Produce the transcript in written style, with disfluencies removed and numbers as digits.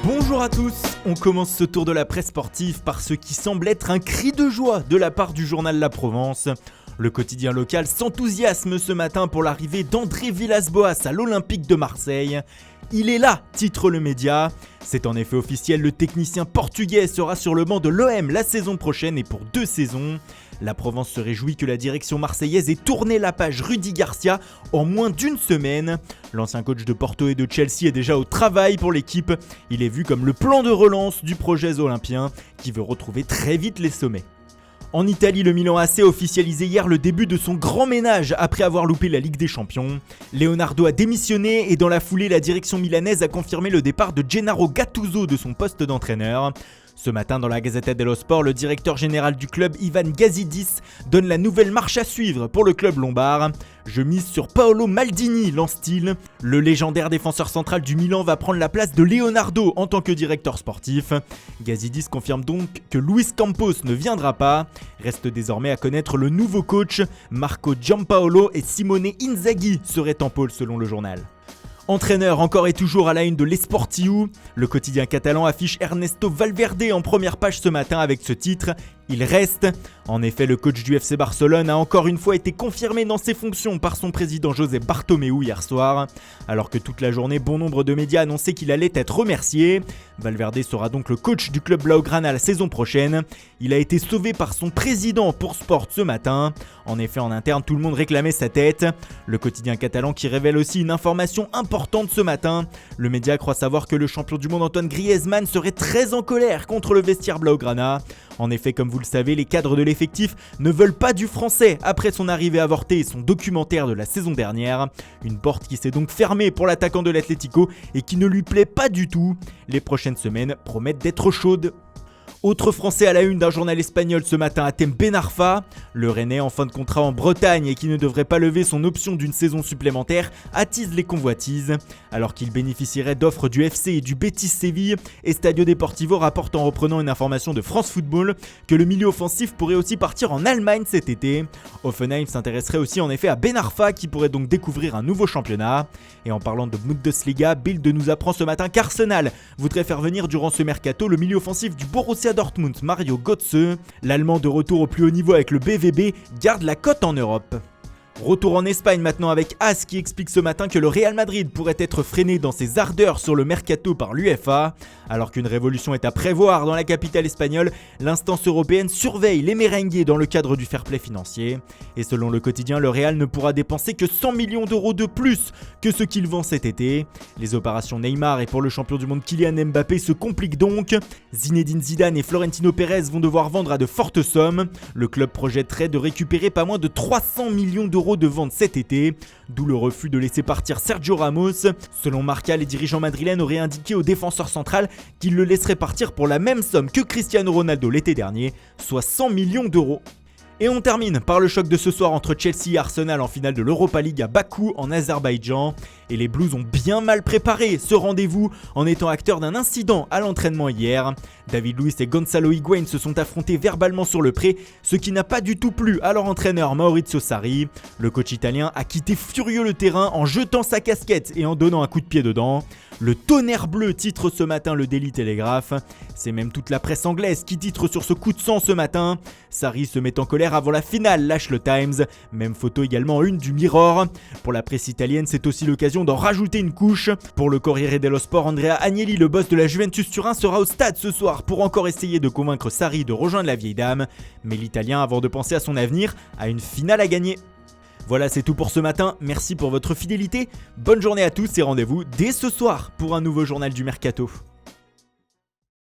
Bonjour à tous, on commence ce tour de la presse sportive par ce qui semble être un cri de joie de la part du journal La Provence. Le quotidien local s'enthousiasme ce matin pour l'arrivée d'André Villas-Boas à l'Olympique de Marseille. Il est là, titre le média. C'est en effet officiel, le technicien portugais sera sur le banc de l'OM la saison prochaine et pour 2 saisons. La Provence se réjouit que la direction marseillaise ait tourné la page Rudy Garcia en moins d'1 semaine. L'ancien coach de Porto et de Chelsea est déjà au travail pour l'équipe. Il est vu comme le plan de relance du projet olympien qui veut retrouver très vite les sommets. En Italie, le Milan AC a officialisé hier le début de son grand ménage après avoir loupé la Ligue des Champions. Leonardo a démissionné et dans la foulée, la direction milanaise a confirmé le départ de Gennaro Gattuso de son poste d'entraîneur. Ce matin, dans la Gazzetta dello Sport, le directeur général du club, Ivan Gazidis, donne la nouvelle marche à suivre pour le club lombard. Je mise sur Paolo Maldini, lance-t-il. Le légendaire défenseur central du Milan va prendre la place de Leonardo en tant que directeur sportif. Gazidis confirme donc que Luis Campos ne viendra pas. Reste désormais à connaître le nouveau coach. Marco Giampaolo et Simone Inzaghi seraient en pôle selon le journal. Entraîneur encore et toujours à la une de l'Esportiu, le quotidien catalan affiche Ernesto Valverde en première page ce matin avec ce titre « Il reste ». En effet, le coach du FC Barcelone a encore une fois été confirmé dans ses fonctions par son président José Bartomeu hier soir. Alors que toute la journée, bon nombre de médias annonçaient qu'il allait être remercié. Valverde sera donc le coach du club Blaugrana la saison prochaine. Il a été sauvé par son président pour Sport ce matin. En effet, en interne, tout le monde réclamait sa tête. Le quotidien catalan qui révèle aussi une information importante ce matin. Le média croit savoir que le champion du monde Antoine Griezmann serait très en colère contre le vestiaire Blaugrana. En effet, comme vous le savez, les cadres de l'effectif ne veulent pas du français après son arrivée avortée et son documentaire de la saison dernière. Une porte qui s'est donc fermée pour l'attaquant de l'Atlético et qui ne lui plaît pas du tout. Les prochaines semaines promettent d'être chaudes. Autre Français à la une d'un journal espagnol ce matin, Hatem Ben Arfa. Le Rennais en fin de contrat en Bretagne et qui ne devrait pas lever son option d'une saison supplémentaire attise les convoitises. Alors qu'il bénéficierait d'offres du FC et du Betis Séville, Estadio Deportivo rapporte en reprenant une information de France Football que le milieu offensif pourrait aussi partir en Allemagne cet été. Hoffenheim s'intéresserait aussi en effet à Ben Arfa qui pourrait donc découvrir un nouveau championnat. Et en parlant de Bundesliga, Bild nous apprend ce matin qu'Arsenal voudrait faire venir durant ce mercato le milieu offensif du Borussia Dortmund, Mario Götze. L'Allemand de retour au plus haut niveau avec le BVB garde la cote en Europe. Retour en Espagne maintenant avec AS qui explique ce matin que le Real Madrid pourrait être freiné dans ses ardeurs sur le mercato par l'UEFA. Alors qu'une révolution est à prévoir dans la capitale espagnole, l'instance européenne surveille les merengues dans le cadre du fair play financier. Et selon le quotidien, le Real ne pourra dépenser que 100 millions d'euros de plus que ce qu'il vend cet été. Les opérations Neymar et pour le champion du monde Kylian Mbappé se compliquent donc. Zinedine Zidane et Florentino Pérez vont devoir vendre à de fortes sommes. Le club projetterait de récupérer pas moins de 300 millions d'euros de vente cet été, d'où le refus de laisser partir Sergio Ramos. Selon Marca, les dirigeants madrilènes auraient indiqué au défenseur central qu'ils le laisseraient partir pour la même somme que Cristiano Ronaldo l'été dernier, soit 100 millions d'euros. Et on termine par le choc de ce soir entre Chelsea et Arsenal en finale de l'Europa League à Bakou en Azerbaïdjan. Et les Blues ont bien mal préparé ce rendez-vous en étant acteurs d'un incident à l'entraînement hier. David Luiz et Gonzalo Higuaín se sont affrontés verbalement sur le pré, ce qui n'a pas du tout plu à leur entraîneur Maurizio Sarri. Le coach italien a quitté furieux le terrain en jetant sa casquette et en donnant un coup de pied dedans. Le tonnerre bleu titre ce matin le Daily Telegraph. C'est même toute la presse anglaise qui titre sur ce coup de sang ce matin. Sarri se met en colère avant la finale, lâche le Times. Même photo également une du Mirror. Pour la presse italienne, c'est aussi l'occasion d'en rajouter une couche. Pour le Corriere dello Sport, Andrea Agnelli, le boss de la Juventus Turin, sera au stade ce soir pour encore essayer de convaincre Sarri de rejoindre la vieille dame. Mais l'Italien, avant de penser à son avenir, a une finale à gagner. Voilà, c'est tout pour ce matin. Merci pour votre fidélité. Bonne journée à tous et rendez-vous dès ce soir pour un nouveau journal du Mercato.